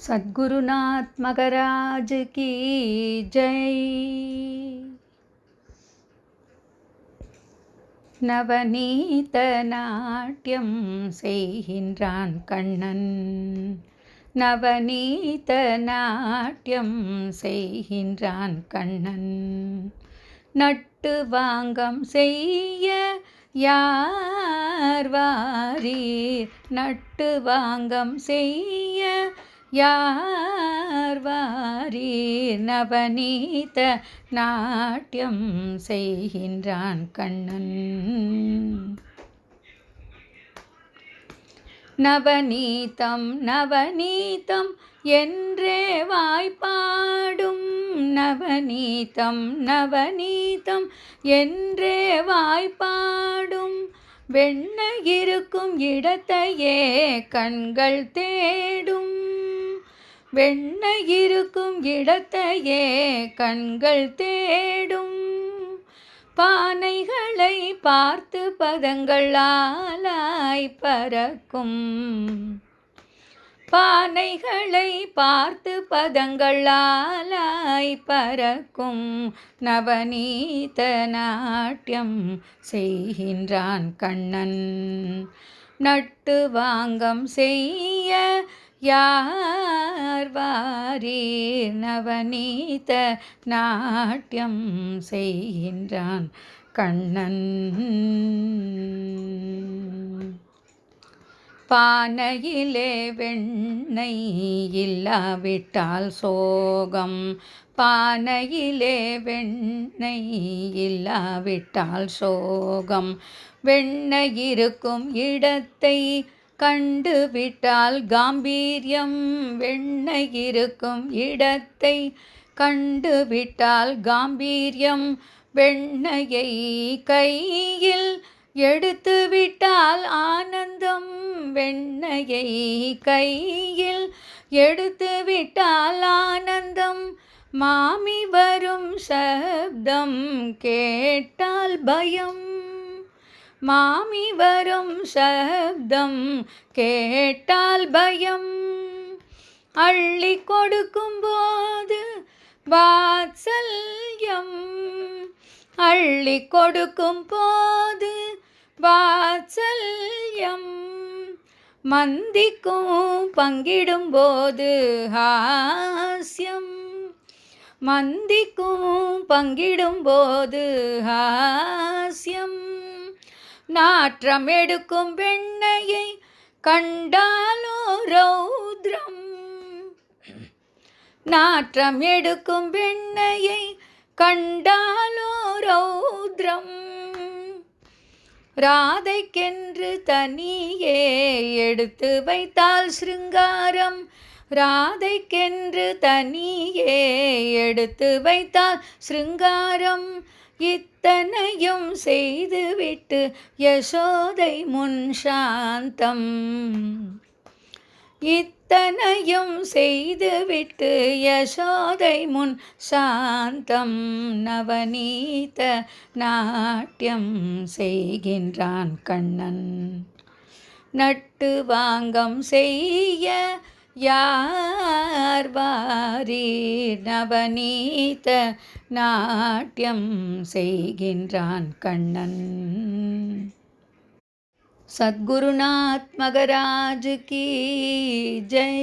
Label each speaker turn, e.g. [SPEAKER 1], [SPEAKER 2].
[SPEAKER 1] सद्गुरुनाथ मगराज की जय। நவநீத நாட்டியம் செய்கின்றான் கண்ணன், நவநீத நாட்டியம் செய்கின்றான் கண்ணன். நட்டு வாங்கம் செய்ய யார் வாரீர், நட்டு வாங்கம் செய்ய யார் வாரீர். நவநீத நாட்டியம் செய்கின்றான் கண்ணன். நவநீதம் நவநீதம் என்றே வாய்ப்பாடும், நவநீதம் நவநீதம் என்றே வாய்ப்பாடும். வெண்ணெய் இருக்கும் இடத்தையே கண்கள் தேடும், வெண்ணெய் இருக்கும் இடத்தையே கண்கள் தேடும். பானைகளை பார்த்து பதங்கள் ஆலாய் பறக்கும், பானைகளை பார்த்து பதங்கள் ஆலாய் பறக்கும். நவநீத நாட்டியம் செய்கின்றான் கண்ணன். நட்டு வாங்கம் செய்ய யார் வாரீர். நவநீத நாட்டியம் செய்கின்றான் கண்ணன். பானையிலே வெண்ணெய் இல்லாவிட்டால் சோகம், பானையிலே வெண்ணெய் இல்லாவிட்டால் சோகம். வெண்ணெய் இருக்கும் இடத்தை கண்டுவிட்டால் காம்பீரியம், வெண்ணெய் இருக்கும் இடத்தை கண்டுவிட்டால் காம்பீரியம். வெண்ணெயை கையில் எடுத்துவிட்டால் ஆனந்தம், வெண்ணெயை கையில் எடுத்துவிட்டால் ஆனந்தம். மாமி வரும் சப்தம் கேட்டால் பயம், மாமி வரும் சப்தம் கேட்டால் பயம். அள்ளி கொடுக்கும் போது வாத்சல்யம், அள்ளி கொடுக்கும் போது வாத்சல்யம். மந்திக்கும் பங்கிடும் போது ஹாஸ்யம், மந்திக்கும் பங்கிடும் போது ஹாஸ்யம். நாற்றம் எடுக்கும் வெண்ணெயை கண்டாலோ ரௌத்ரம், நாற்றம் எடுக்கும் வெண்ணெயை கண்டாலோ ரௌத்ரம். ராதைக்கென்று தனியே எடுத்து வைத்தால் சிருங்காரம், ராதைக்கென்று தனியே எடுத்து வைத்தால் சிருங்காரம். இத்தனையும் செய்துவிட்டு யசோதை முன் சாந்தம், இத்தனையும் செய்துவிட்டு யசோதை முன் சாந்தம். நவநீத நாட்டியம் செய்கின்றான் கண்ணன். நட்டு வாங்கம் செய்ய யார் வாரீர். நவநீத நாட்டியம் செய்கின்றான் கண்ணன். सद्गुरुनाथ मगराज की जय।